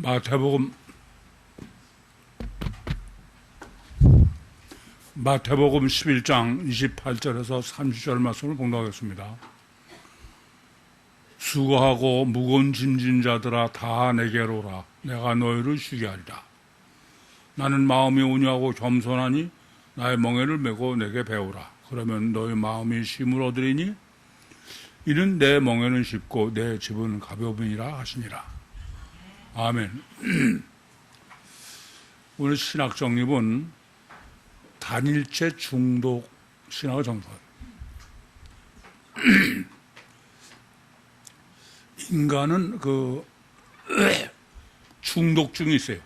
마태복음 11장 28절에서 30절 말씀을 공독하겠습니다. 수고하고 무거운 짐진 자들아 다 내게로 오라. 내가 너희를 쉬게 하리라. 나는 마음이 온유하고 겸손하니 나의 멍에를 메고 내게 배우라. 그러면 너희 마음이 쉼을 얻으리니 이는 내 멍에는 쉽고 내 짐은 가벼움이라 하시니라. 아멘. 오늘 신학 정립은 단일체 중독 신학을 정립해요. 인간은 중독증이 있어요.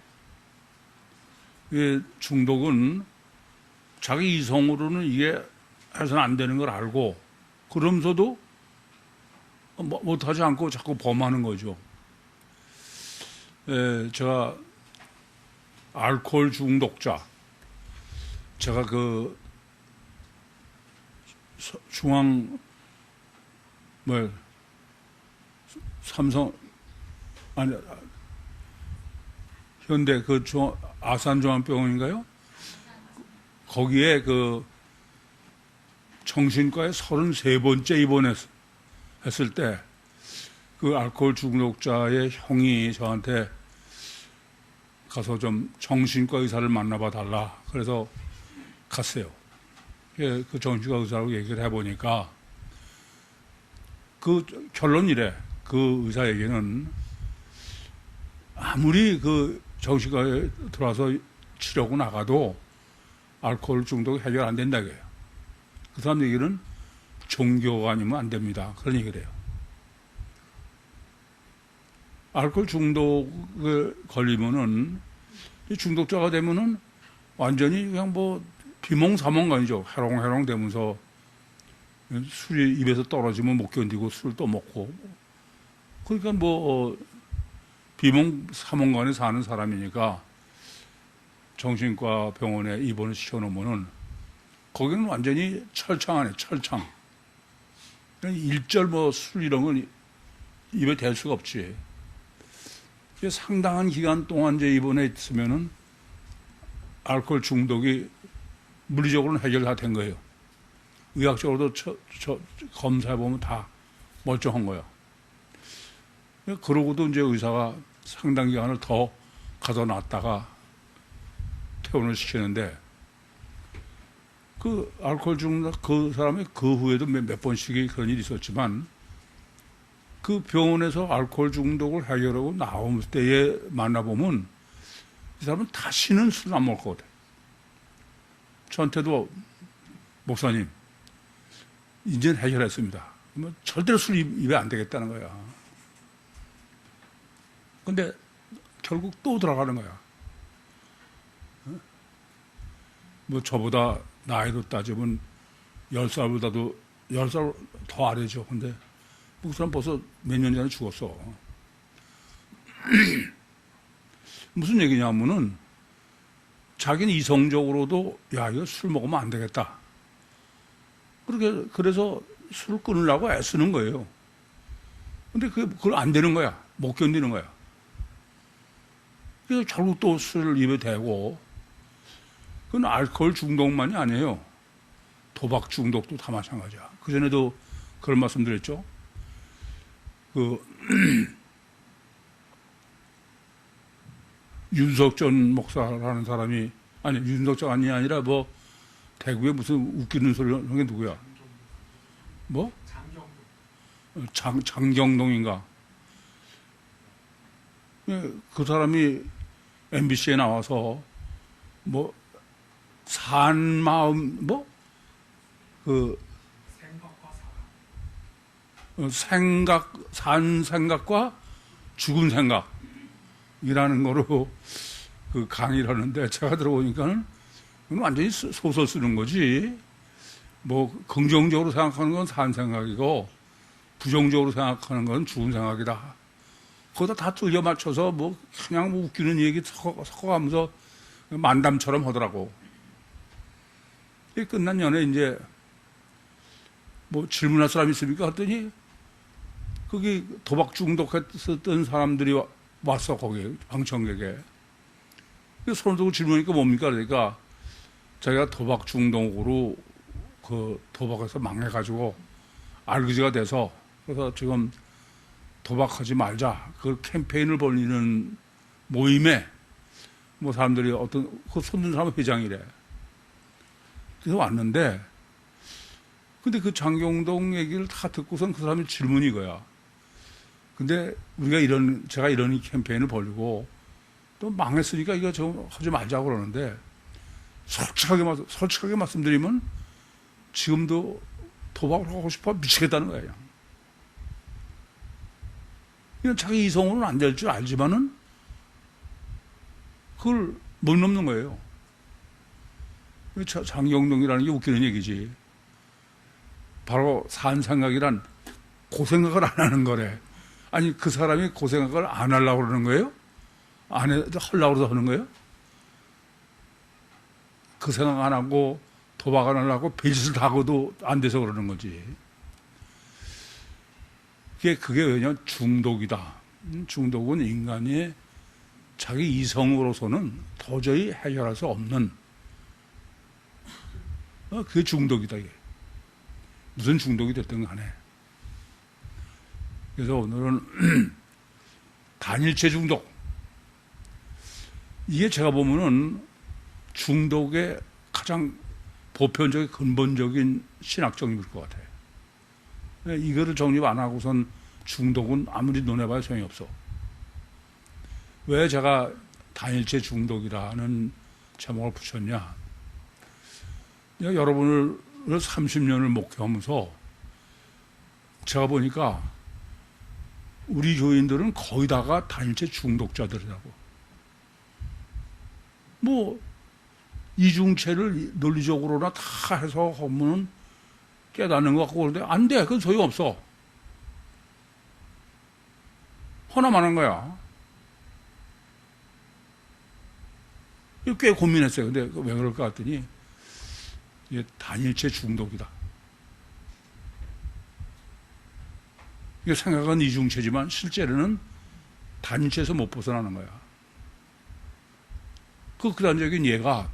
이 중독은 자기 이성으로는 이게 해서는 안 되는 걸 알고 그러면서도 못하지 않고 자꾸 범하는 거죠. 제가 알코올 중독자, 제가 현대 아산중앙병원인가요? 거기에 정신과에 33번째 입원했을 때 알코올 중독자의 형이 저한테 가서 좀 정신과 의사를 만나봐 달라. 그래서 갔어요. 그 정신과 의사하고 얘기를 해보니까 결론이래. 그 의사 얘기는 아무리 정신과에 들어와서 치료하고 나가도 알코올 중독이 해결 안 된다 그래요. 그 사람 얘기는 종교가 아니면 안 됩니다. 그런 얘기를 해요. 알코올 중독에 걸리면은, 중독자가 되면은 완전히 그냥 비몽사몽간이죠. 해롱해롱 되면서 술이 입에서 떨어지면 못 견디고 술 또 먹고. 그러니까 비몽사몽간에 사는 사람이니까 정신과 병원에 입원을 시켜놓으면은 거기는 완전히 철창. 일절 술 이런 건 입에 댈 수가 없지. 상당한 기간 동안 이제 입원해 있으면은 알코올 중독이 물리적으로는 해결 다 된 거예요. 의학적으로도 검사해보면 다 멀쩡한 거예요. 그러고도 이제 의사가 상당 기간을 더 가둬놨다가 퇴원을 시키는데 알코올 중독 그 사람이 그 후에도 몇 번씩이 그런 일이 있었지만 그 병원에서 알코올 중독을 해결하고 나올 때에 만나보면 이 사람은 다시는 술 안 먹을 것 같아요. 저한테도 목사님 이제는 해결했습니다. 절대로 술 입에 안 되겠다는 거야. 근데 결국 또 들어가는 거야. 저보다 나이로 따지면 10살보다도 10살 더 아래죠. 근데 그 사람 벌써 몇 년 전에 죽었어. 무슨 얘기냐면은 자기는 이성적으로도 이거 술 먹으면 안 되겠다. 그래서 술을 끊으려고 애쓰는 거예요. 근데 그걸 안 되는 거야. 못 견디는 거야. 그래서 결국 또 술을 입에 대고 그건 알코올 중독만이 아니에요. 도박 중독도 다 마찬가지야. 그전에도 그런 말씀 드렸죠. 윤석전 목사라는 사람이, 윤석전이 아니라 대구에 무슨 웃기는 소리 하는 게 누구야? 장경동인가? 그 사람이 MBC에 나와서 생각과 죽은 생각이라는 거로 강의를 하는데 제가 들어보니까는 완전히 소설 쓰는 거지. 긍정적으로 생각하는 건 산 생각이고 부정적으로 생각하는 건 죽은 생각이다. 거기다 다 틀려 맞춰서 그냥 웃기는 얘기 섞어가면서 만담처럼 하더라고. 끝난 연애 이제 질문할 사람 있습니까? 했더니 거기 도박 중독했었던 사람들이 왔어, 거기, 방청객에. 손을 들고 질문하니까 뭡니까? 그러니까 자기가 도박 중독으로 그 도박에서 망해가지고 알그지가 돼서 그래서 지금 도박하지 말자. 그 캠페인을 벌이는 모임에 뭐 사람들이 어떤 그 손든 사람 회장이래. 그래서 왔는데 근데 그 장경동 얘기를 다 듣고선 그 사람이 질문이 이거야. 근데 제가 이런 캠페인을 벌이고 또 망했으니까 이거 좀 하지 말자고 그러는데 솔직하게 말씀드리면 지금도 도박을 하고 싶어 미치겠다는 거예요. 그냥 자기 이성으로는 안 될 줄 알지만은 그걸 못 넘는 거예요. 장경동이라는 게 웃기는 얘기지. 바로 산생각이란 고생각을 안 하는 거래. 아니 그 사람이 고생각을 안 하려고 그러는 거예요? 하려고 그래서 하는 거예요? 그 생각 안 하고 도박 안 하려고 별짓을 다 하고도 안 돼서 그러는 거지. 그게 왜냐면 중독이다. 중독은 인간이 자기 이성으로서는 도저히 해결할 수 없는 그게 중독이다. 이게. 무슨 중독이 됐든 간에. 그래서 오늘은 단일체 중독. 이게 제가 보면은 중독의 가장 보편적인 근본적인 신학 정립일 것 같아요. 이거를 정립 안 하고선 중독은 아무리 논해봐야 소용이 없어. 왜 제가 단일체 중독이라는 제목을 붙였냐. 여러분을 30년을 목회하면서 제가 보니까 우리 교인들은 거의 다가 단일체 중독자들이라고. 뭐 이중체를 논리적으로나 다 해서 하면은 깨닫는 것 같고 그런데 안 돼. 그건 소용없어. 하나만 한 거야. 꽤 고민했어요. 근데 왜 그럴까 했더니 이게 단일체 중독이다. 이게 생각은 이중체지만 실제로는 단일체에서 못 벗어나는 거야. 그 극단적인 예가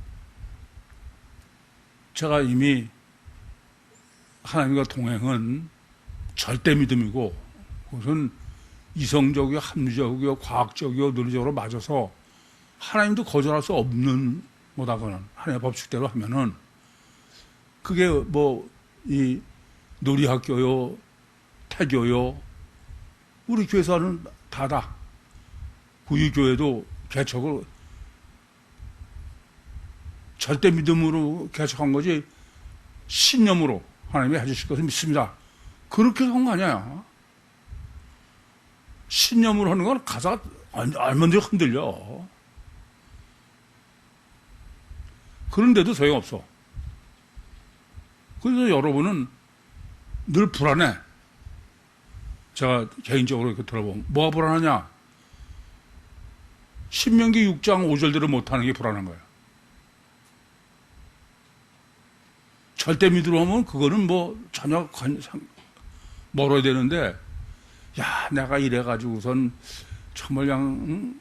제가 이미 하나님과 동행은 절대 믿음이고 그것은 이성적이고 합리적이고 과학적이고 논리적으로 맞아서 하나님도 거절할 수 없는 뭐다거는 하나님의 법칙대로 하면은 그게 뭐 이 놀이학교요 태교요 우리 교회에서는 다다 구유교회도 개척을 절대 믿음으로 개척한 거지 신념으로 하나님이 해주실 것을 믿습니다. 그렇게 한 거 아니야. 신념으로 하는 건 가사가 알면대로 흔들려. 그런데도 소용없어. 그래서 여러분은 늘 불안해. 제가 개인적으로 이렇게 들어보면 뭐가 불안하냐. 신명기 6장 5절대로 못하는 게 불안한 거야. 절대 믿으러 오면 그거는 뭐 전혀 멀어야 되는데 야 내가 이래가지고선 정말 그냥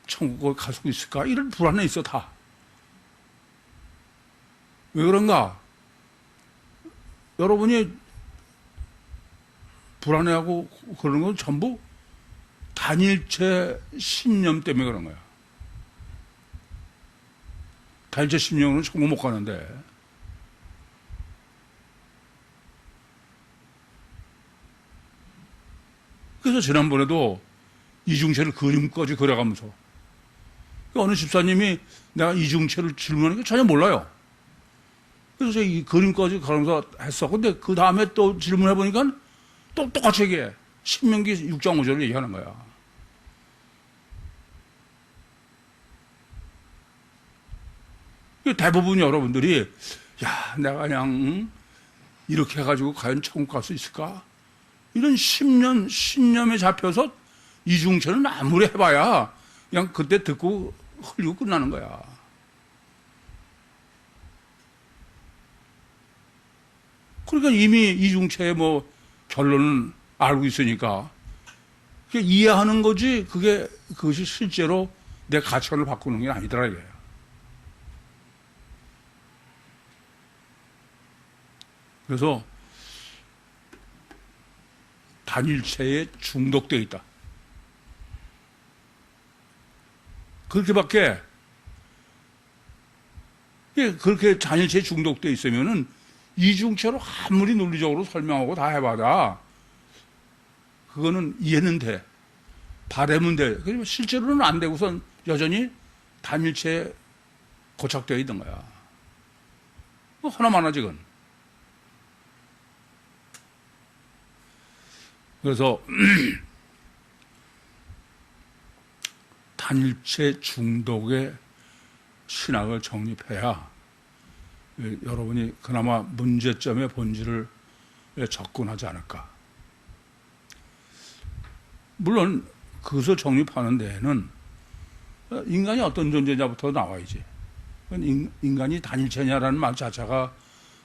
천국에 갈 수 있을까 이런 불안에 있어 다. 왜 그런가? 여러분이 불안해하고 그러는 건 전부 단일체 신념 때문에 그런 거야. 단일체 신념으로는 천국 못 가는데. 그래서 지난번에도 이중체를 그림까지 그려가면서 어느 집사님이 내가 이중체를 질문하니까 전혀 몰라요. 그래서 제가 이 그림까지 가면서 했어. 근데 그 다음에 또 질문해보니까 또 똑같이 얘기해. 신명기 6장 5절을 얘기하는 거야. 대부분 여러분들이 야 내가 그냥 이렇게 해가지고 과연 천국 갈 수 있을까? 이런 신념에 잡혀서 이중체는 아무리 해봐야 그냥 그때 듣고 흘리고 끝나는 거야. 그러니까 이미 이중체의 뭐 결론은 알고 있으니까 이해하는 거지 그것이 실제로 내 가치관을 바꾸는 게 아니더라 이거예요. 그래서 단일체에 중독되어 있다. 그렇게밖에 그렇게 단일체에 중독되어 있으면은 이중체로 아무리 논리적으로 설명하고 다 해봐야 그거는 이해는 돼. 바라면 돼. 그리고 실제로는 안 되고선 여전히 단일체에 고착되어 있는 거야. 하나만 하지, 그건. 그래서 단일체 중독의 신학을 정립해야 여러분이 그나마 문제점의 본질을 접근하지 않을까. 물론 그것을 정립하는 데에는 인간이 어떤 존재냐부터 나와야지. 인간이 단일체냐라는 말 자체가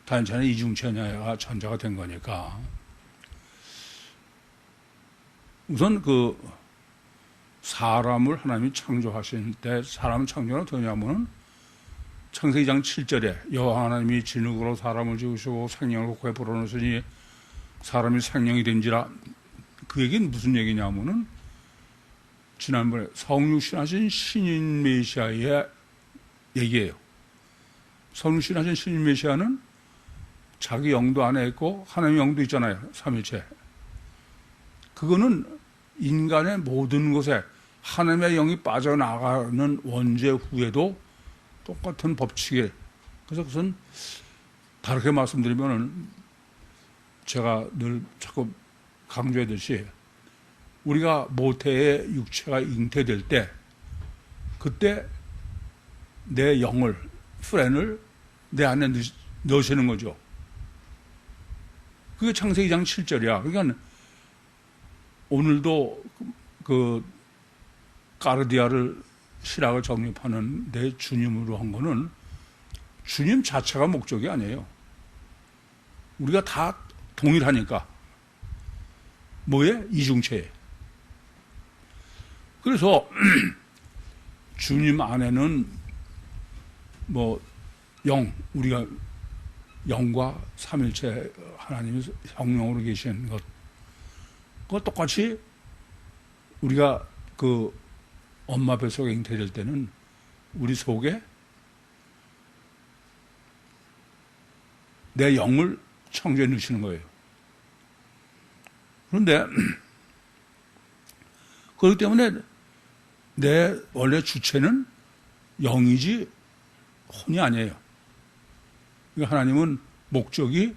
단일체냐 이중체냐가 전제가 된 거니까. 우선 그 사람을 하나님이 창조하신 때 사람은 창조가 어떻게 하냐면은 창세기 2장 7절에 여호와 하나님이 진흙으로 사람을 지으시고 생명을 코에 불어넣으시니 사람이 생명이 된지라. 그 얘기는 무슨 얘기냐면은 지난번에 성육신하신 신인 메시아의 얘기예요. 성육신하신 신인 메시아는 자기 영도 안에 있고 하나님의 영도 있잖아요. 삼일체. 그거는 인간의 모든 것에 하나님의 영이 빠져나가는 원죄 후에도 똑같은 법칙이에요. 그래서 그것은 다르게 말씀드리면은 제가 늘 자꾸 강조하듯이 우리가 모태의 육체가 잉태될 때 그때 내 영을, 프렌을 내 안에 넣으시는 거죠. 그게 창세기 2장 7절이야. 그러니까 오늘도 그 까르디아를 신학을 정립하는 내 주님으로 한 거는 주님 자체가 목적이 아니에요. 우리가 다 동일하니까. 뭐에? 이중체에. 그래서 주님 안에는 뭐 우리가 영과 삼일체 하나님이 성령으로 계신 것, 그거 똑같이 우리가 그 엄마 뱃속에 잉태될 때는 우리 속에 내 영을 창조해 넣으시는 거예요. 그런데 그렇기 때문에 내 원래 주체는 영이지 혼이 아니에요. 하나님은 목적이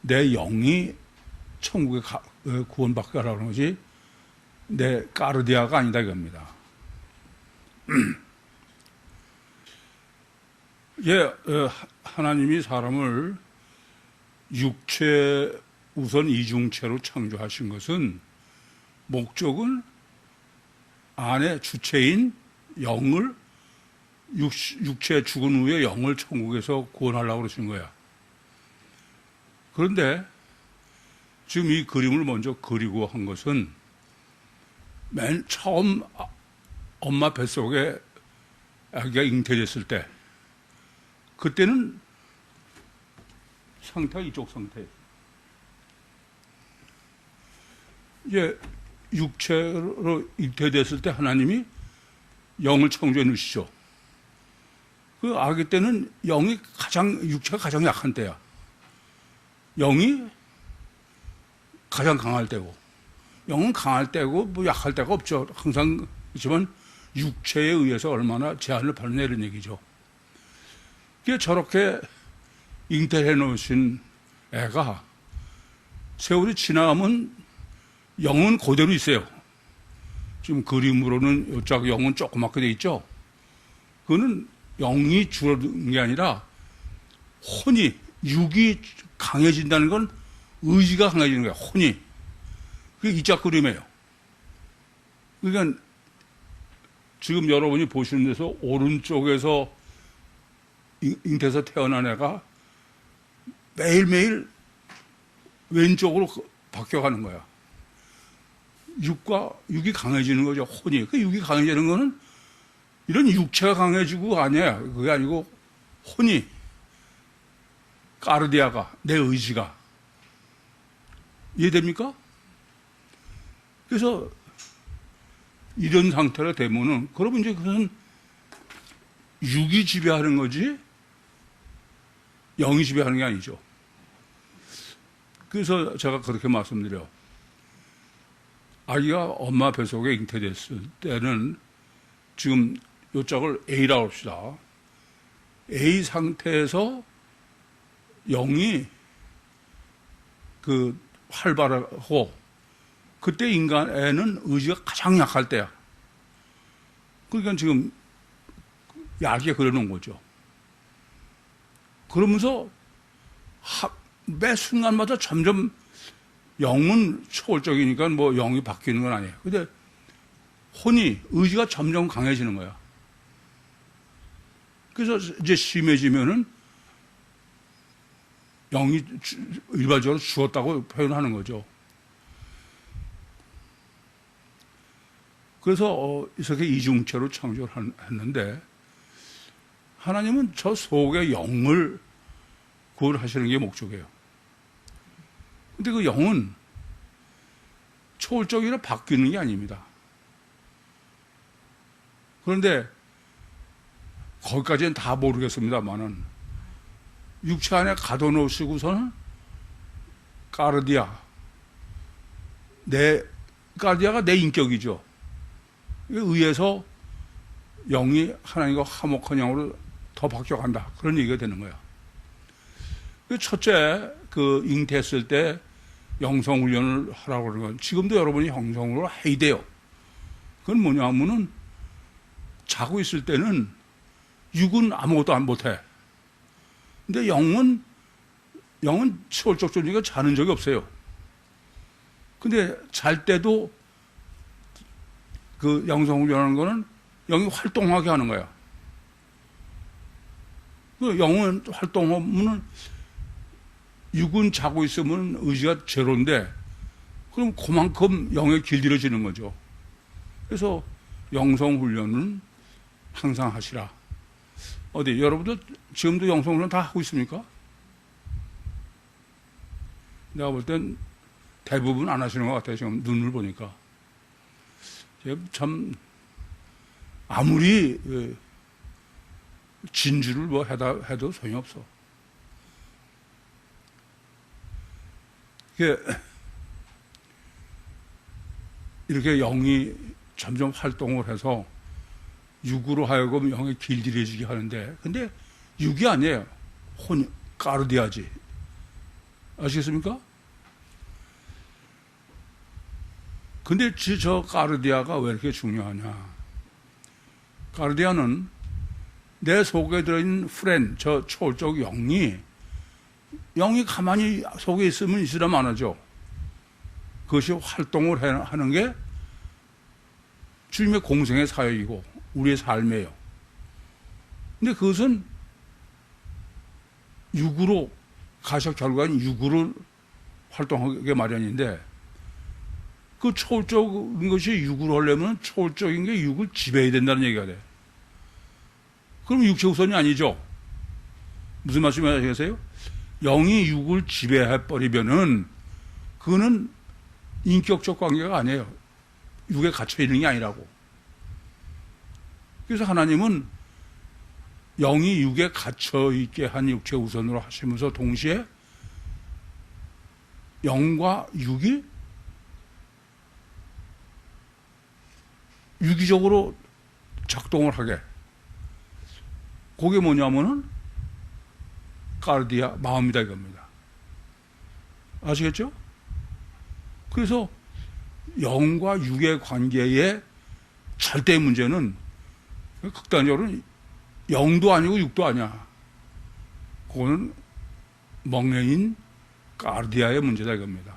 내 영이 천국에 구원받게 하라는 거지 내 까르디아가 아니다 이겁니다. 하나님이 사람을 육체 우선 이중체로 창조하신 것은 목적은 안에 주체인 영을 육체 죽은 후에 영을 천국에서 구원하려고 그러신 거야. 그런데 지금 이 그림을 먼저 그리고 한 것은 맨 처음 엄마 뱃속에 아기가 잉태됐을 때 그때는 상태가 이쪽 상태예요. 이제 육체로 잉태됐을 때 하나님이 영을 창조해 놓으시죠. 그 아기 때는 육체가 가장 약한 때야. 영이 가장 강할 때고, 영은 강할 때고 뭐 약할 때가 없죠. 항상 있지만 육체에 의해서 얼마나 제한을 받느냐 이런 얘기죠. 그게 저렇게 잉태해 놓으신 애가 세월이 지나면 영은 그대로 있어요. 지금 그림으로는 요짝 영은 조그맣게 돼 있죠. 그거는 영이 줄어든 게 아니라 혼이, 육이 강해진다는 건 의지가 강해지는 거예요. 혼이. 그게 이짝 그림이에요. 그러니까 지금 여러분이 보시는 데서 오른쪽에서 잉태해서 태어난 애가 매일매일 왼쪽으로 바뀌어가는 거야. 육이 강해지는 거죠. 혼이. 그 육이 강해지는 거는 이런 육체가 강해지고 아니야. 그게 아니고 혼이, 까르디아가, 내 의지가. 이해됩니까? 그래서 이런 상태가 되면은, 그러면 이제 그것은 육이 지배하는 거지, 영이 지배하는 게 아니죠. 그래서 제가 그렇게 말씀드려. 아기가 엄마 뱃속에 잉태됐을 때는 지금 요 짝을 A라고 합시다. A 상태에서 영이 그 활발하고 그때 인간에는 의지가 가장 약할 때야. 그러니까 지금 얇게 그려놓은 거죠. 그러면서 매 순간마다 점점 영은 초월적이니까 뭐 영이 바뀌는 건 아니에요. 근데 혼이, 의지가 점점 강해지는 거야. 그래서 이제 심해지면은 영이 일반적으로 죽었다고 표현하는 거죠. 그래서 이렇게 이중체로 창조를 했는데, 하나님은 저 속의 영을 구원하시는 게 목적이에요. 근데 그 영은 초월적이라 바뀌는 게 아닙니다. 그런데 거기까지는 다 모르겠습니다만은 육체 안에 가둬놓으시고서는 까르디아가 내 인격이죠. 의해서 영이 하나님과 화목한 영으로 더 바뀌어간다. 그런 얘기가 되는 거야. 첫째, 잉태했을 때 영성훈련을 하라고 그러는 건, 지금도 여러분이 영성훈련을 해야 돼요. 그건 뭐냐 하면은, 자고 있을 때는 육은 아무것도 못해. 근데 영은 초월적 존재가 자는 적이 없어요. 근데 잘 때도 그 영성훈련하는 거는 영이 활동하게 하는 거야. 그 영은 활동하면은, 육은 자고 있으면 의지가 제로인데, 그럼 그만큼 영에 길들여지는 거죠. 그래서 영성훈련은 항상 하시라. 어디, 여러분들 지금도 영성훈련 다 하고 있습니까? 내가 볼 땐 대부분 안 하시는 것 같아요. 지금 눈을 보니까. 참, 아무리 진주를 뭐 해도 소용이 없어. 이렇게 영이 점점 활동을 해서 육으로 하여금 영이 길들여지게 하는데, 근데 육이 아니에요. 까르디아지. 아시겠습니까? 근데 저 까르디아가 왜 이렇게 중요하냐. 까르디아는 내 속에 들어있는 저 초월적 영이 가만히 속에 있으면 있으라 말하죠. 그것이 활동을 하는 게 주님의 공생의 사역이고 우리의 삶이에요. 근데 그것은 육으로, 가셔 결과는 육으로 활동하게 마련인데, 그 초월적인 것이 육으로 하려면 초월적인 게 육을 지배해야 된다는 얘기가 돼. 그럼 육체 우선이 아니죠. 무슨 말씀이 아시겠어요? 영이 육을 지배해버리면은 그거는 인격적 관계가 아니에요. 육에 갇혀있는 게 아니라고. 그래서 하나님은 영이 육에 갇혀있게 한 육체 우선으로 하시면서 동시에 영과 육이 유기적으로 작동을 하게. 그게 뭐냐면은 까르디아, 마음이다 이겁니다. 아시겠죠? 그래서 영과 육의 관계의 절대 문제는 극단적으로 영도 아니고 육도 아니야. 그거는 멍해인 까르디아의 문제다 이겁니다.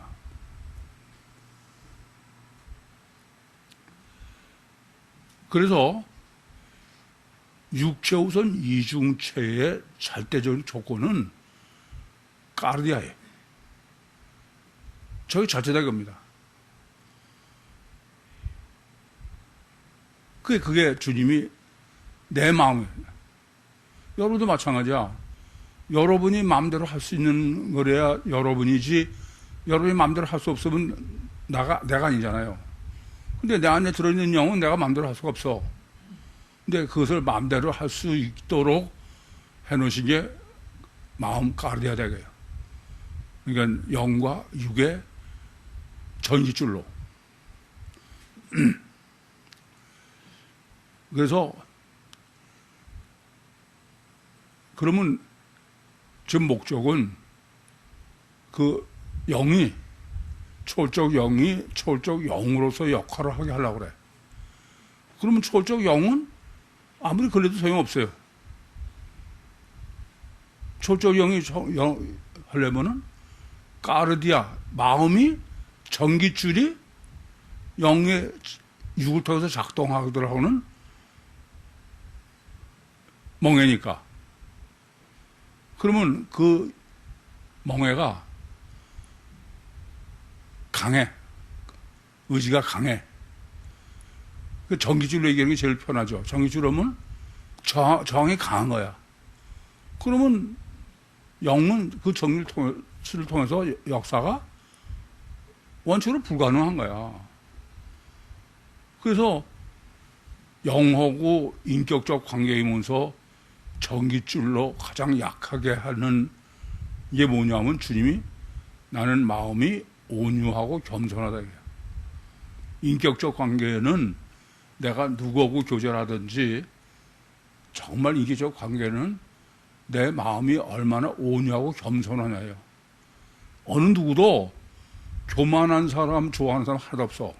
그래서 육체 우선 이중체의 절대적인 조건은 까르디아예요. 저게 자체다 이겁니다. 그게 주님이 내 마음이에요. 여러분도 마찬가지야. 여러분이 마음대로 할 수 있는 거래야 여러분이지, 여러분이 마음대로 할 수 없으면 내가 아니잖아요. 근데 내 안에 들어있는 영은 내가 마음대로 할 수가 없어. 근데 그것을 마음대로 할 수 있도록 해놓으신 게 마음 까르디아 되게요. 그러니까 영과 육의 전기줄로. 그래서 그러면 지금 목적은 그 영이 초월적 영이 초월적 영으로서 역할을 하게 하려고 그래. 그러면 초월적 영은 아무리 그래도 소용없어요. 초월적 영이 하려면은 까르디아 마음이 전기줄이 영의 육을 통해서 작동하도록 하는 멍에니까. 그러면 그 멍에가 강해. 의지가 강해. 그 전기줄로 얘기하는 게 제일 편하죠. 전기줄로 하면 저항이 강한 거야. 그러면 영은 그 전기줄을 통해서 역사가 원칙으로 불가능한 거야. 그래서 영하고 인격적 관계이면서 전기줄로 가장 약하게 하는 게 뭐냐면 주님이 나는 마음이 온유하고 겸손하다. 인격적 관계는 내가 누구하고 교제하든지 정말 인격적 관계는 내 마음이 얼마나 온유하고 겸손하냐예요. 어느 누구도 교만한 사람 좋아하는 사람 하나도 없어.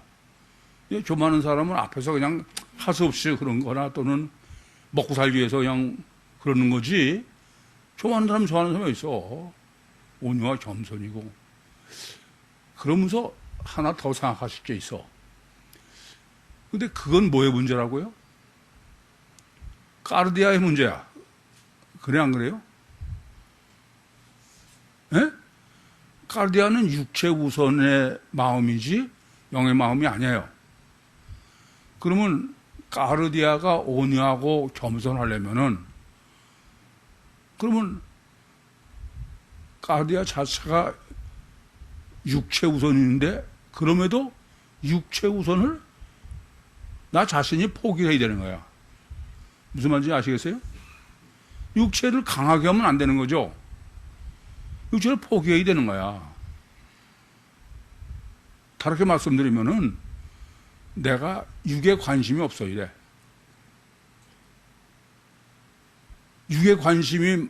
교만한 사람은 앞에서 그냥 하수 없이 그런 거나 또는 먹고 살기 위해서 그냥 그러는 거지. 좋아하는 사람 좋아하는 사람이 있어. 온유와 겸손이고. 그러면서 하나 더 생각하실 게 있어. 근데 그건 뭐의 문제라고요? 까르디아의 문제야. 그래 안 그래요? 예? 까르디아는 육체 우선의 마음이지 영의 마음이 아니에요. 그러면 까르디아가 온유하고 겸손하려면은 그러면 까르디아 자체가 육체 우선인데 그럼에도 육체 우선을 나 자신이 포기해야 되는 거야. 무슨 말인지 아시겠어요? 육체를 강하게 하면 안 되는 거죠. 육체를 포기해야 되는 거야. 다르게 말씀드리면은 내가 육에 관심이 없어 이래. 육에 관심이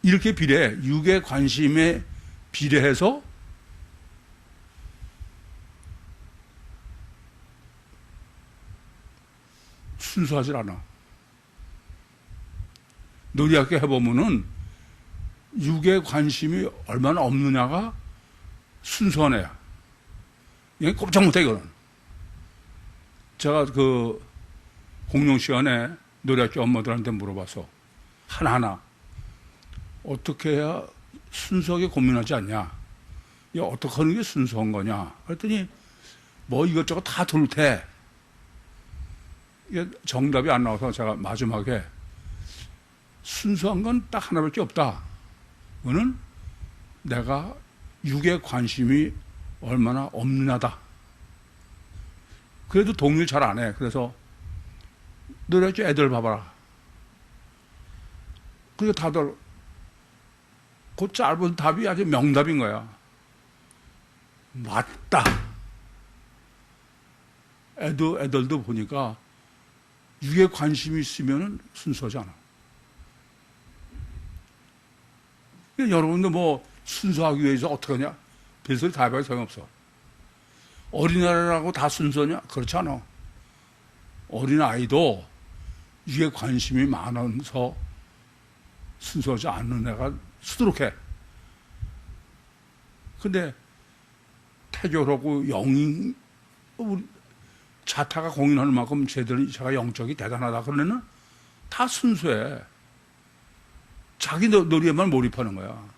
이렇게 비례해. 육에 관심에 비례해서 순수하지 않아. 놀이학교 해보면은 육에 관심이 얼마나 없느냐가 순수한 애야. 이게 꼼짝 못해, 이거는. 제가 그 공룡 시간에 놀이학교 엄마들한테 물어봐서 하나하나 어떻게 해야 순수하게 고민하지 않냐? 이거 어떻게 하는 게 순수한 거냐? 그랬더니 뭐 이것저것 다 돌테. 이게 정답이 안 나와서 제가 마지막에 순수한 건 딱 하나밖에 없다. 그거는 내가 육에 관심이 얼마나 없느냐다. 그래도 동의를 잘 안 해. 그래서 너네 애들 봐봐라. 그게 다들 그 짧은 답이 아주 명답인 거야. 맞다. 애들도 보니까 육에 관심이 있으면 순수하지 않아. 여러분도 뭐 순수하기 위해서 어떻게 하냐? 별소리 다 해봐야 소용없어. 어린아이라고 다 순수하냐? 그렇지 않아. 어린아이도 육에 관심이 많아서 순수하지 않는 애가 수두룩해. 근데 태교하고 영이 우리 자타가 공인하는 만큼 제가 영적이 대단하다 그러면은 다 순수해. 자기 놀이에만 몰입하는 거야.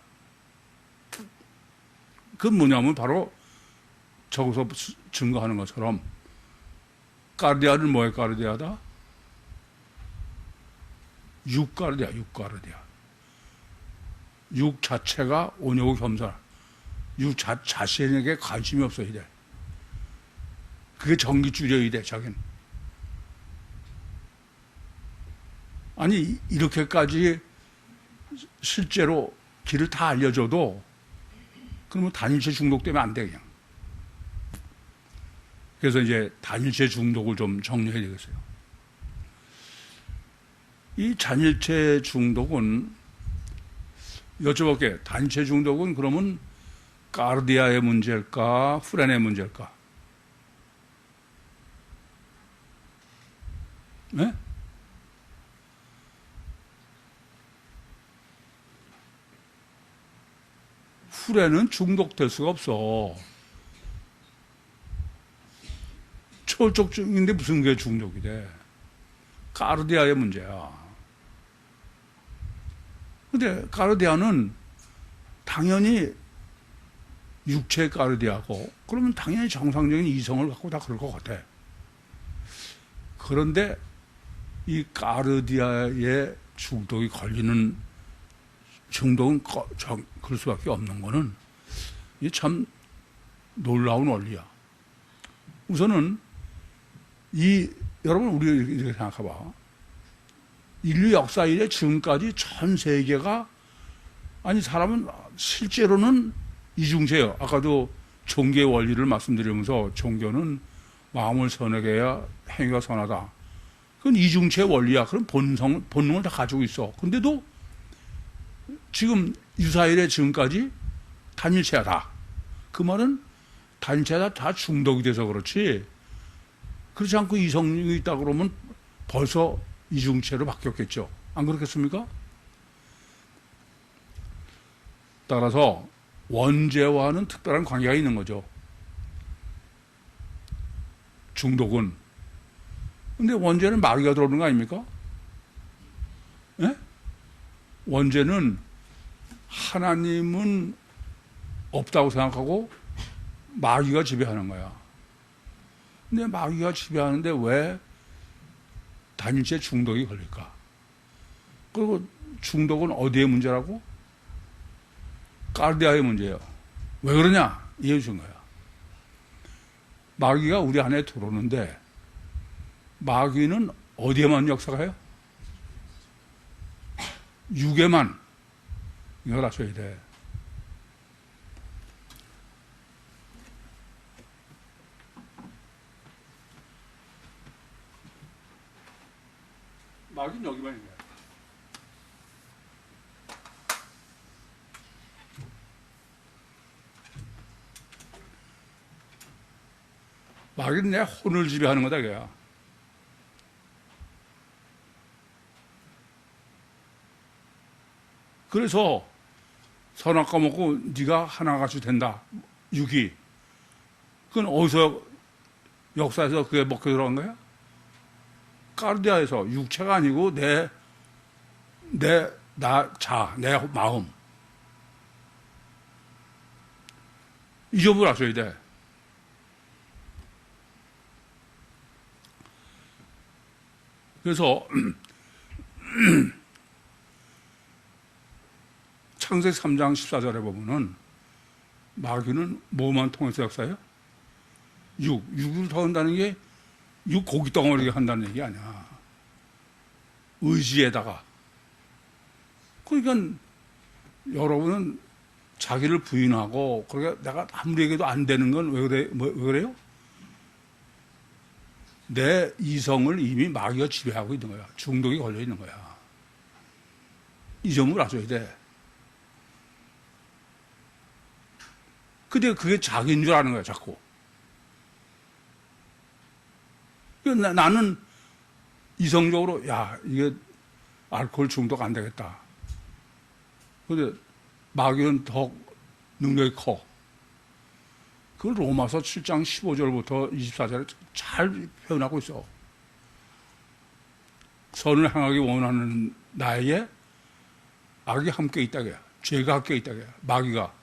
그건 뭐냐면 바로 저기서 증거하는 것처럼 까르디아는 뭐의 까르디아다? 육까르디아, 육까르디아. 육 자체가 온유고 겸손. 육 자신에게 관심이 없어야 돼. 그게 전기줄여야 돼, 자기는. 아니, 이렇게까지 실제로 길을 다 알려줘도 그러면 단일체 중독되면 안 돼, 그냥. 그래서 이제 단일체 중독을 좀 정리해야 되겠어요. 이 단일체 중독은 여쭤볼게. 단일체 중독은 그러면 까르디아의 문제일까, 후렌의 문제일까? 네? 후레는 중독될 수가 없어. 초월적증인데 무슨 게 중독이 돼? 까르디아의 문제야. 근데 까르디아는 당연히 육체 까르디아고, 그러면 당연히 정상적인 이성을 갖고 다 그럴 것 같아. 그런데 이 까르디아의 중독이 걸리는 중독은 그럴 수밖에 없는 거는 이게 참 놀라운 원리야. 우선은 여러분 우리 이렇게 생각해봐. 인류 역사 이래 지금까지 전 세계가 아니 사람은 실제로는 이중체예요. 아까도 종교의 원리를 말씀드리면서 종교는 마음을 선하게 해야 행위가 선하다. 그건 이중체의 원리야. 그럼 본능을 다 가지고 있어. 근데도 지금 유사일에 지금까지 단일체야 다. 그 말은 단일체가 다 중독이 돼서 그렇지. 그렇지 않고 이성이 있다 그러면 벌써 이중체로 바뀌었겠죠. 안 그렇겠습니까? 따라서 원죄와는 특별한 관계가 있는 거죠. 중독은. 근데 원죄는 마귀가 들어오는 거 아닙니까? 예? 원죄는 하나님은 없다고 생각하고 마귀가 지배하는 거야. 근데 마귀가 지배하는데 왜 단일체 중독이 걸릴까? 그리고 중독은 어디의 문제라고? 까르디아의 문제예요. 왜 그러냐? 이해해 준 거야. 마귀가 우리 안에 들어오는데 마귀는 어디에만 역사가 해요? 육에만. 이걸 아셔야 돼. 마귀는 여기만 있는 거야. 마귀는 내 혼을 지배하는 거다, 걔야. 그래서 선악과 먹고 네가 하나같이 된다. 육이. 그건 어디서 역사에서 그게 먹혀 들어간 거야? 까르디아에서. 육체가 아니고 내 마음. 이 점을 아셔야 돼. 그래서 창세기 3장 14절에 보면은 마귀는 뭐만 통해서 역사해요? 육을 더한다는 게 육 고기 덩어리게 한다는 얘기 아니야. 의지에다가. 그러니까 여러분은 자기를 부인하고 그러니까 내가 아무리 얘기해도 안 되는 건 왜 그래요? 내 이성을 이미 마귀가 지배하고 있는 거야. 중독이 걸려 있는 거야. 이 점을 아셔야 돼. 근데 그게 자기인 줄 아는 거야, 자꾸. 나는 이성적으로, 야, 이게 알코올 중독 안 되겠다. 근데 마귀는 더 능력이 커. 그걸 로마서 7장 15절부터 24절에 잘 표현하고 있어. 선을 향하기 원하는 나에게 악이 함께 있다게, 죄가 함께 있다게, 마귀가.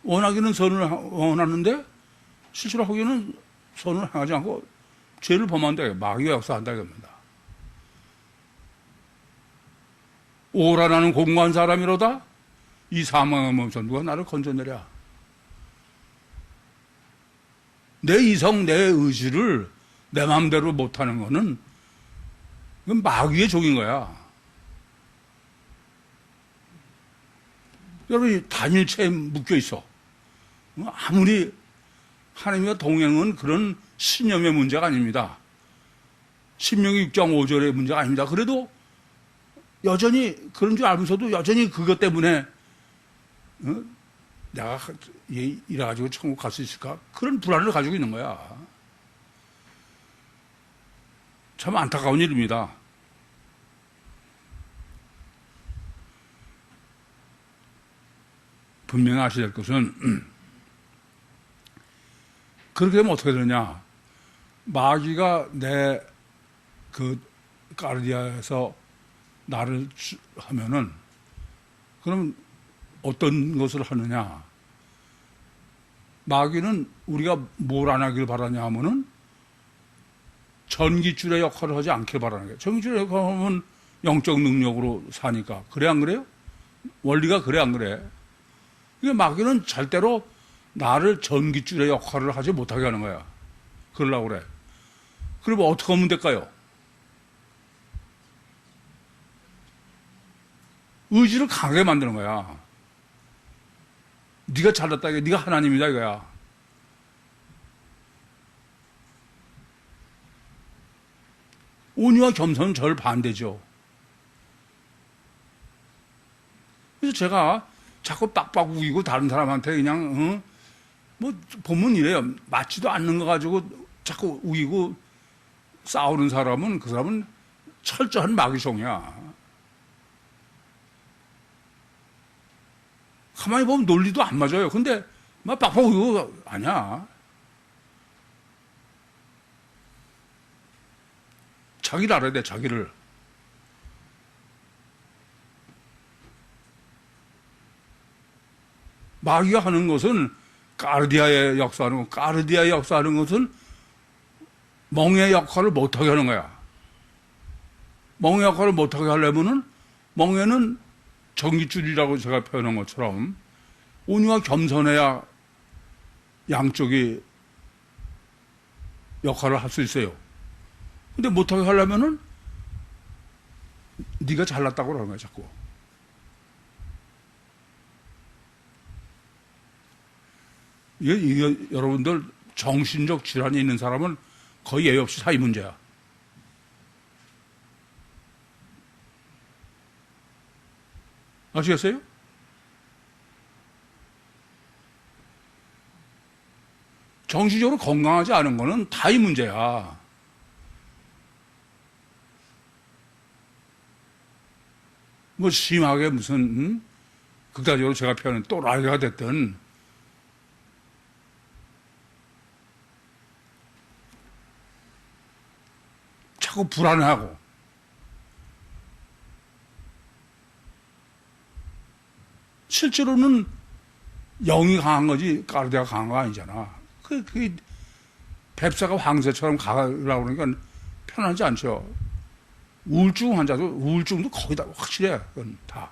원하기는 선을 원하는데 실제로 하기는 선을 행하지 않고 죄를 범한다. 마귀가 역사한다. 이겁니다. 오라 나는 공고한 사람이로다. 이 사망의 몸에서 누가 나를 건져내랴. 내 이성, 내 의지를 내 마음대로 못하는 거는 이건 마귀의 종인 거야. 여러분이 단일체에 묶여 있어. 아무리 하나님과 동행은 그런 신념의 문제가 아닙니다. 신명기 6장 5절의 문제가 아닙니다. 그래도 여전히 그런 줄 알면서도 여전히 그것 때문에 내가 이래가지고 천국 갈 수 있을까? 그런 불안을 가지고 있는 거야. 참 안타까운 일입니다. 분명히 아셔야 될 것은 그렇게 되면 어떻게 되느냐? 마귀가 내 그 까르디아에서 나를 하면은 그럼 어떤 것을 하느냐? 마귀는 우리가 뭘 안 하길 바라냐 하면은 전기줄의 역할을 하지 않길 바라는 거예요. 전기줄의 역할을 하면 영적 능력으로 사니까. 그래 안 그래요? 원리가 그래 안 그래? 이게 마귀는 절대로 나를 전기줄의 역할을 하지 못하게 하는 거야. 그러려고 그래. 그러면 어떻게 하면 될까요? 의지를 강하게 만드는 거야. 네가 잘났다, 네가 하나님이다 이거야. 온유와 겸손은 절 반대죠. 그래서 제가 자꾸 빡빡 우기고 다른 사람한테 그냥 뭐 보면 이래요. 맞지도 않는 거 가지고 자꾸 우기고 싸우는 사람은 그 사람은 철저한 마귀종이야. 가만히 보면 논리도 안 맞아요. 근데 막 빡빡 우기고 아니야. 자기를 알아야 돼. 자기를. 마귀가 하는 것은 까르디아의 역사하는 것, 까르디아의 역사하는 것은 멍의 역할을 못하게 하는 거야. 멍의 역할을 못하게 하려면은 멍에는 전기줄이라고 제가 표현한 것처럼 온유와 겸손해야 양쪽이 역할을 할 수 있어요. 근데 못하게 하려면은 네가 잘났다고 그러는 거야, 자꾸. 이게 여러분들 정신적 질환이 있는 사람은 거의 예외 없이 사이 문제야. 아시겠어요? 정신적으로 건강하지 않은 거는 다 이 문제야. 뭐 심하게 무슨 극단적으로 제가 표현한 또라이가 됐든 자꾸 불안해하고 실제로는 영이 강한 거지 까르디아가 강한 거 아니잖아. 그 뱁새가 황새처럼 가려고 그러니까 편하지 않죠. 우울증 환자도 우울증도 거의 다 확실해. 그건 다.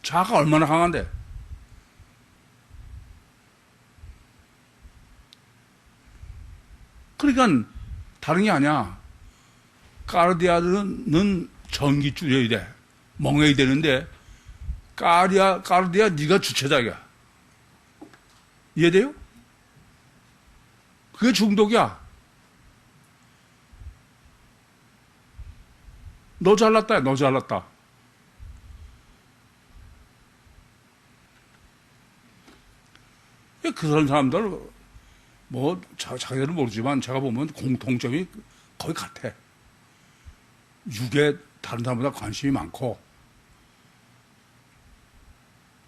자아가 얼마나 강한데. 그러니까 다른 게 아니야. 까르디아는 전기줄여야 돼. 멍해야 되는데 까르디아 네가 주체자야. 이해돼요? 그게 중독이야. 너 잘났다, 너 잘났다. 그런 사람들 뭐 자기들은 모르지만 제가 보면 공통점이 거의 같아. 육에 다른 사람보다 관심이 많고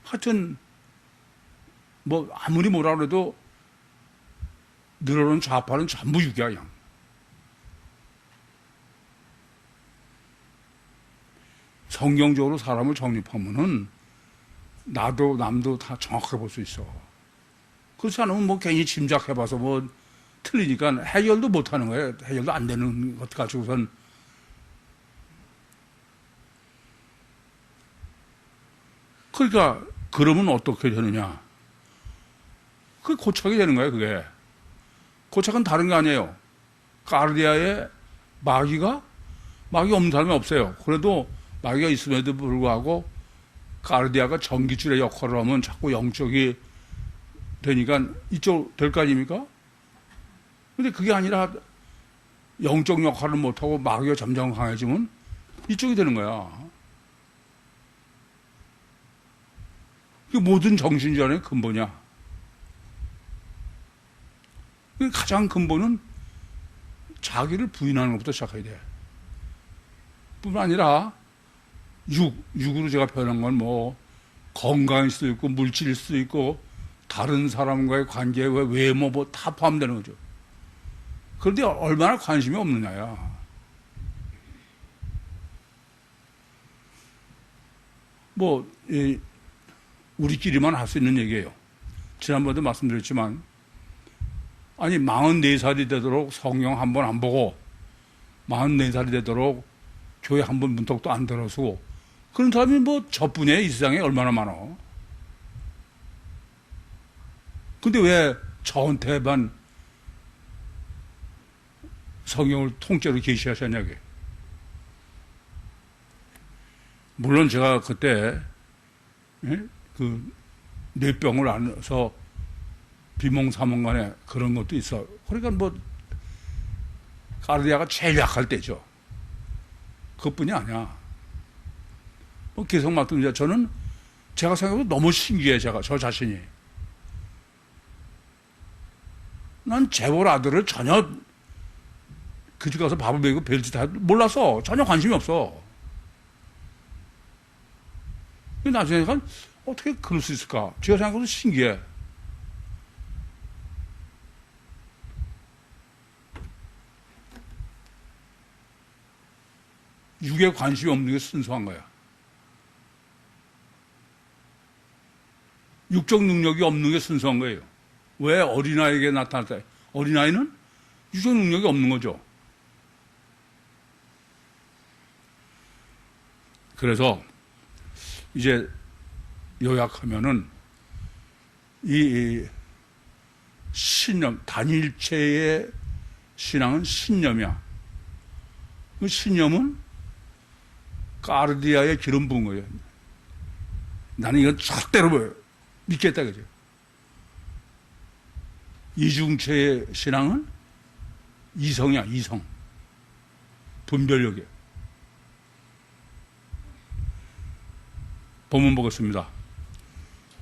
하여튼 뭐 아무리 뭐라 그래도 늘어놓은 좌파는 전부 육이야 그냥. 성경적으로 사람을 정립하면은 나도 남도 다 정확하게 볼 수 있어. 그렇지 않으면 뭐 괜히 짐작해봐서 뭐 틀리니까 해결도 못하는 거예요. 해결도 안 되는 것 가지고선. 그러니까 그러면 어떻게 되느냐? 그게 고착이 되는 거예요. 그게 고착은 다른 게 아니에요. 까르디아에 마귀 없는 사람이 없어요. 그래도 마귀가 있음에도 불구하고 까르디아가 전기줄의 역할을 하면 자꾸 영적이 되니까 이쪽 될 거 아닙니까? 근데 그게 아니라 영적 역할을 못하고 마귀가 점점 강해지면 이쪽이 되는 거야. 그 모든 정신질환의 근본이야. 가장 근본은 자기를 부인하는 것부터 시작해야 돼. 뿐만 아니라 육으로 제가 표현한 건 뭐 건강일 수도 있고 물질일 수도 있고 다른 사람과의 관계, 외모 뭐 다 포함되는 거죠. 그런데 얼마나 관심이 없느냐야. 뭐 우리끼리만 할 수 있는 얘기예요. 지난번에도 말씀드렸지만 아니 44살이 되도록 성경 한 번 안 보고 44살이 되도록 교회 한 번 문턱도 안 들어서고 그런 사람이 뭐 저뿐이에요. 이 세상에 얼마나 많아. 근데 왜 저한테만 성경을 통째로 계시하셨냐고. 물론 제가 그때 그 뇌병을 안아서 비몽사몽간에 그런 것도 있어. 그러니까 뭐 까르디아가 제일 약할 때죠. 그것뿐이 아니야. 뭐 계속 말씀드려. 저는 제가 생각해도 너무 신기해. 저 자신이. 난 재벌 아들을 전혀 그 집 가서 밥을 먹이고 별짓 다 몰라서 전혀 관심이 없어. 나중에 어떻게 그럴 수 있을까? 제가 생각해도 신기해. 육에 관심이 없는 게 순수한 거야. 육적 능력이 없는 게 순수한 거예요. 왜 어린아이에게 나타날 때? 어린아이는 육적 능력이 없는 거죠. 그래서 이제 요약하면은 이 신념, 단일체의 신앙은 신념이야. 그 신념은 까르디아의 기름 부은 거예요. 나는 이건 절대로 믿겠다 그죠. 이중체의 신앙은 이성이야. 이성. 분별력이야. 본문 보겠습니다.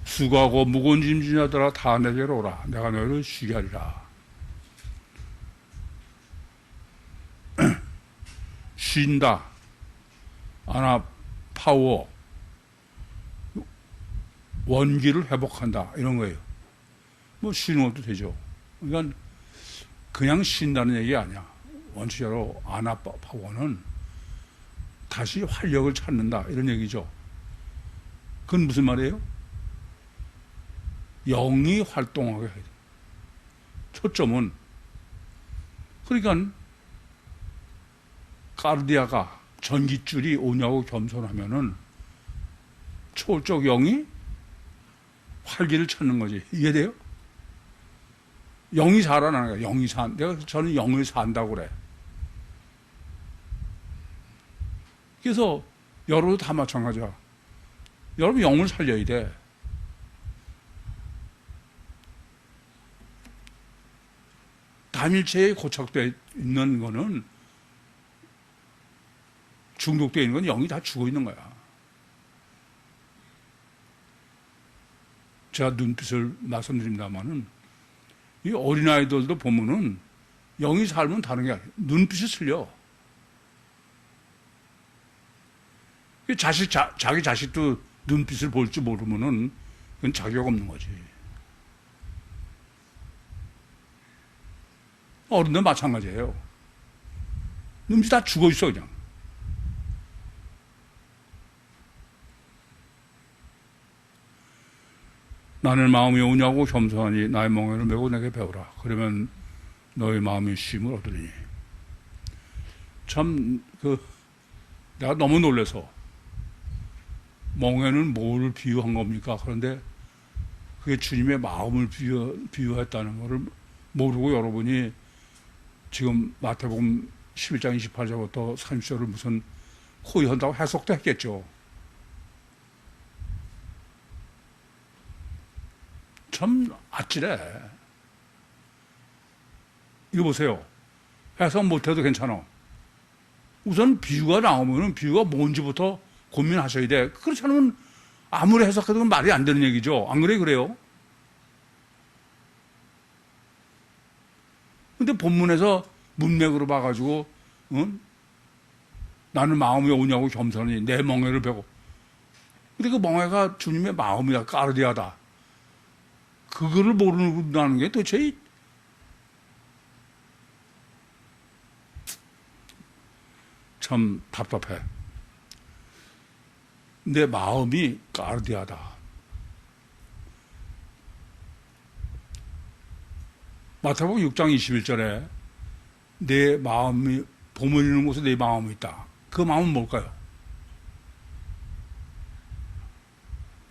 수고하고 무거운 짐진 자들아 다 내게로 오라. 내가 너희를 쉬게 하리라. 쉰다. 파워. 원기를 회복한다. 이런 거예요. 뭐 쉬는 것도 되죠. 그러니까 그냥 쉰다는 얘기 아니야. 원칙적으로 파워는 다시 활력을 찾는다. 이런 얘기죠. 그건 무슨 말이에요? 영이 활동하게 해야 돼. 초점은. 그러니까 까르디아가 전기줄이 오냐고 겸손하면은 초월적 영이 활기를 찾는 거지. 이해돼요? 영이 살아나는 거야. 저는 영을 산다고 그래. 그래서 여러분도 다 마찬가지야. 여러분 영을 살려야 돼. 단일체에 고착되어 있는 거는 중독되어 있는 건 영이 다 죽어 있는 거야. 제가 눈빛을 말씀드립니다만은 이 어린아이들도 보면은 영이 살면 다른 게 아니에요. 눈빛이 틀려. 자기 자식도 눈빛을 볼 줄 모르면은 그건 자격 없는 거지. 어른도 마찬가지예요. 눈빛이 다 죽어 있어, 그냥. 나는 마음이 온유하고 겸손하니 나의 멍에를 메고 내게 배우라. 그러면 너의 마음이 쉼을 얻으리니. 참, 내가 너무 놀라서 멍에는 뭘 비유한 겁니까? 그런데 그게 주님의 마음을 비유했다는 것을 모르고 여러분이 지금 마태복음 11장 28절부터 30절을 무슨 코이 한다고 해석도 했겠죠. 참 아찔해. 이거 보세요. 해석 못해도 괜찮아. 우선 비유가 나오면 비유가 뭔지부터 고민하셔야 돼. 그렇지 않으면 아무리 해석해도 말이 안 되는 얘기죠. 안 그래? 그래요? 근데 본문에서 문맥으로 봐가지고, 응? 나는 마음이 오냐고 겸손하니 내 멍에를 베고. 근데 그 멍에가 주님의 마음이야. 까르디아다. 그거를 모르는 게 도대체 참 답답해. 내 마음이 까르디아다. 마태복음 6장 21절에 내 마음이 봄을 이루는 곳에 내 마음이 있다. 그 마음은 뭘까요?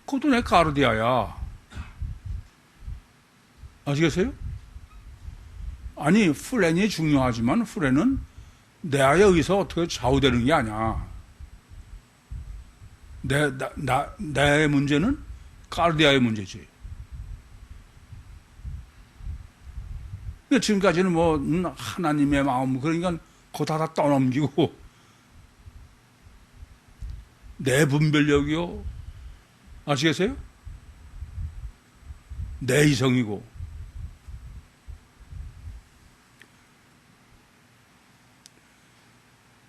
그것도 내 까르디아야. 아시겠어요? 아니, 플랜이 중요하지만 플랜은 내 아에 의해서 어떻게 좌우되는 게 아니야. 내 문제는 까르디아의 문제지. 그러니까 지금까지는 뭐, 하나님의 마음, 그러니까 그거 다 떠넘기고, 내 분별력이요. 아시겠어요? 내 이성이고.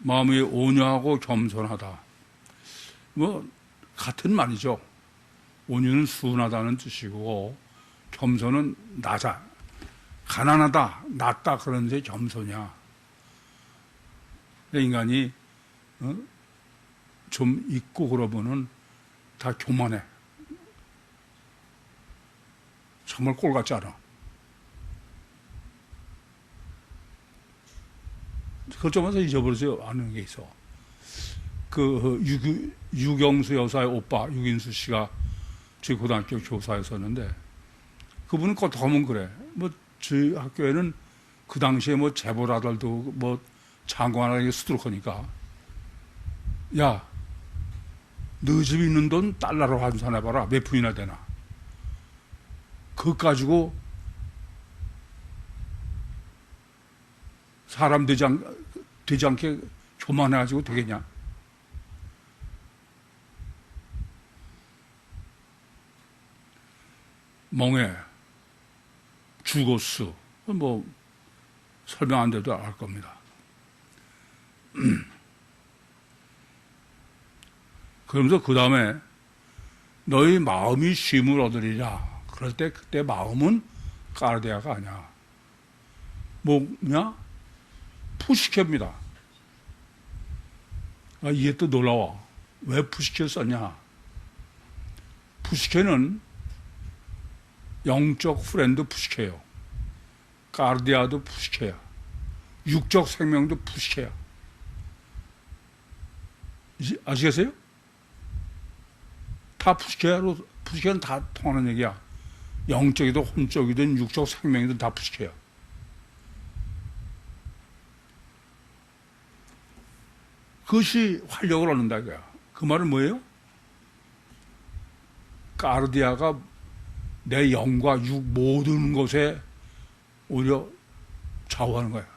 마음이 온유하고 겸손하다. 뭐 같은 말이죠. 온유는 순하다는 뜻이고 겸손은 낮아. 가난하다, 낮다 그런데 겸손이야. 인간이 좀 있고 그러면은 다 교만해. 정말 꼴 같지 않아. 그걸 좀 해서 잊어버리지 않은 게 있어. 유경수 여사의 오빠, 유긴수 씨가 제 고등학교 교사였었는데, 그분은 겉하면 그래. 뭐, 저희 학교에는 그 당시에 뭐 재벌아들도 뭐 장관하게 수두룩하니까, 야, 너 집 있는 돈 달러로 환산해봐라. 몇 푼이나 되나. 그것 가지고 사람 되지 않게 교만해가지고 되겠냐? 멍에, 주고스, 뭐, 설명 안 돼도 알 겁니다. 그러면서 그 다음에 너희 마음이 쉼을 얻으리라. 그럴 때 그때 마음은 까르디아가 아니야. 뭐냐? 푸시케입니다. 이게 또 놀라워. 왜 푸시케를 썼냐? 푸시케는 영적 프렌드 푸시케예요. 까르디아도 푸시케야. 육적 생명도 푸시케야. 아시겠어요? 다 푸시케는 다 통하는 얘기야. 영적이든 혼적이든 육적 생명이든 다 푸시케야. 그것이 활력을 얻는다 이거야. 그 말은 뭐예요? 까르디아가 내 영과 육 모든 것에 오히려 좌우하는 거야.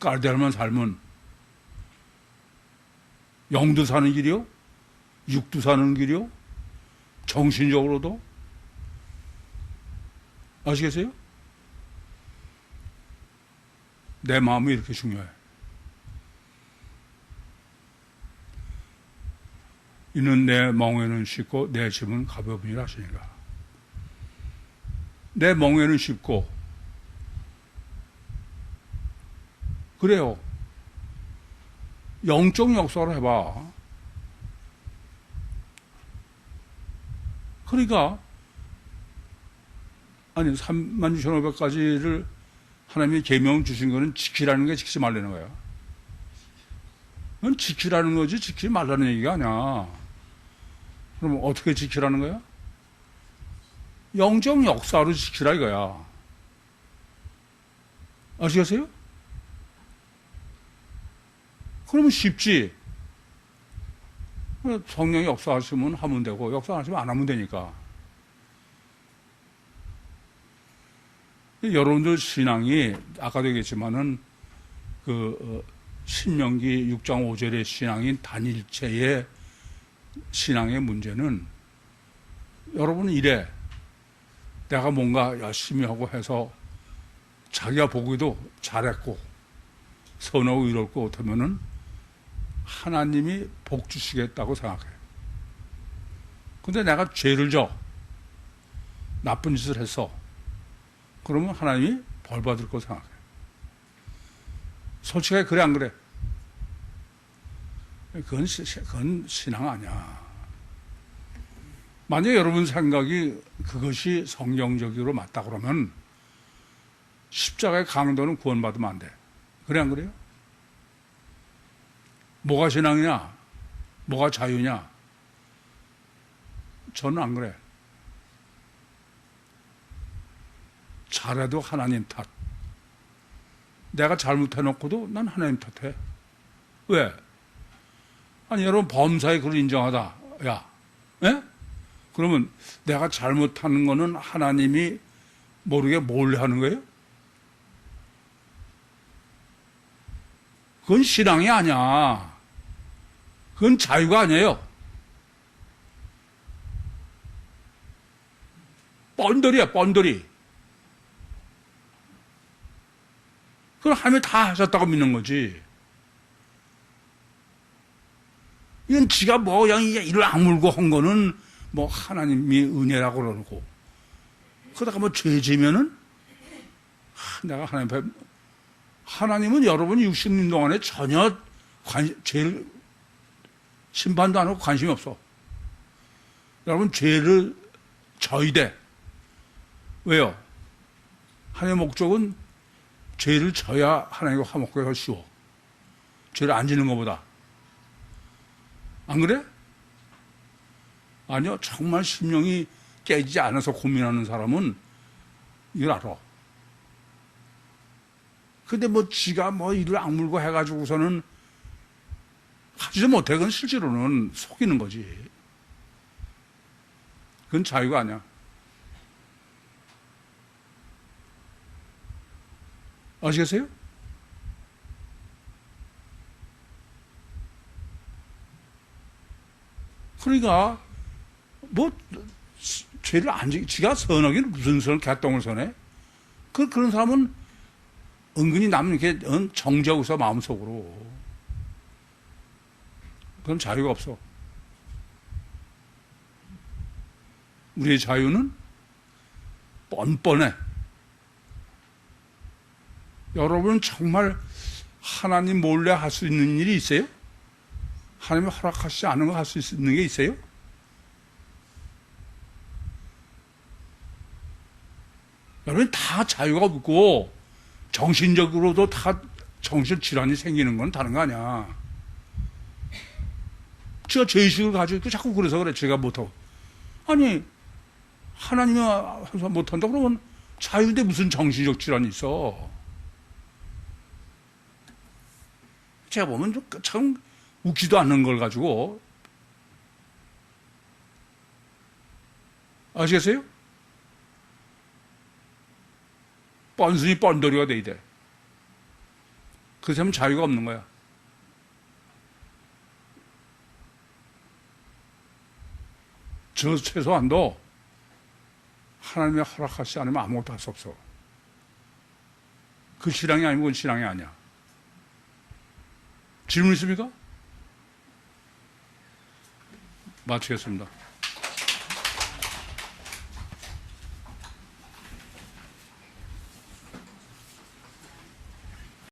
까르디아만 살면 영도 사는 길이요, 육도 사는 길이요, 정신적으로도. 아시겠어요? 내 마음이 이렇게 중요해. 이는 내 멍에는 쉽고 내 짐은 가벼우니라 하시니까. 내 멍에는 쉽고, 그래요. 영적 역사를 해봐. 그러니까 아니 36,500가지를 하나님이 계명 주신 거는 지키라는 게 지키지 말라는 거야. 그건 지키라는 거지 지키지 말라는 얘기가 아니야. 그럼 어떻게 지키라는 거야? 영적 역사로 지키라 이거야. 아시겠어요? 그러면 쉽지. 성령이 역사하시면 하면 되고 역사 안 하시면 안 하면 되니까. 여러분들 신앙이 아까도 얘기했지만은 신명기 6장 5절의 신앙인 단일체의 신앙의 문제는 여러분은 이래. 내가 뭔가 열심히 하고 해서 자기가 보기도 잘했고 선하고 이럴 것 같으면은 하나님이 복 주시겠다고 생각해. 근데 내가 죄를 져. 나쁜 짓을 했어. 그러면 하나님이 벌 받을 거 생각해. 솔직하게 그래 안 그래? 그건 신앙 아니야. 만약에 여러분 생각이 그것이 성경적으로 맞다 그러면 십자가의 강도는 구원받으면 안 돼. 그래 안 그래요? 뭐가 신앙이냐? 뭐가 자유냐? 저는 안 그래. 잘해도 하나님 탓. 내가 잘못해놓고도 난 하나님 탓해. 왜? 아니 여러분 범사에 그걸 인정하다. 야, 예? 그러면 내가 잘못하는 거는 하나님이 모르게 몰래 하는 거예요? 그건 신앙이 아니야. 그건 자유가 아니에요. 뻔돌이야, 뻔돌이. 그걸 하면 다 하셨다고 믿는 거지. 이건 지가 뭐 그냥 이를 악물고 한 거는 뭐 하나님이 은혜라고 그러고 그러다가 뭐 죄 지면은 내가 하나님 앞에 하나님은 여러분이 60년 동안에 전혀 죄를 심판도 안 하고 관심이 없어. 여러분 죄를 져야 돼. 왜요? 하나님의 목적은 죄를 져야 하나님과 화목하기가 쉬워. 죄를 안 지는 것보다. 안 그래? 아니요. 정말 심령이 깨지지 않아서 고민하는 사람은 이걸 알아. 근데 뭐 지가 뭐 이를 악물고 해가지고서는 하지도 못해. 그건 실제로는 속이는 거지. 그건 자유가 아니야. 아시겠어요? 그러니까 뭐 죄를 안 지가 선하기는 무슨 선을 개똥을 선해? 그런 사람은 은근히 남 이렇게 정지하고 있어 마음속으로. 그건 자유가 없어. 우리의 자유는 뻔뻔해. 여러분 정말 하나님 몰래 할 수 있는 일이 있어요? 하나님이 허락하시지 않은 거 할 수 있는 게 있어요? 여러분 다 자유가 없고 정신적으로도 다 정신질환이 생기는 건 다른 거 아니야. 제가 죄의식을 가지고 있고 자꾸 그래서 그래. 제가 못하고. 아니 하나님이 못한다 그러면 자유인데 무슨 정신적 질환이 있어. 제가 보면 참 웃기도 않는 걸 가지고. 아시겠어요? 뻔순이 뻔돌이가 돼야 돼. 그래서 하면 자유가 없는 거야. 저 최소한도 하나님의 허락하시지 않으면 아무것도 할 수 없어. 그 신앙이 아니면 그건 신앙이 아니야. 질문 있습니까? 마치겠습니다.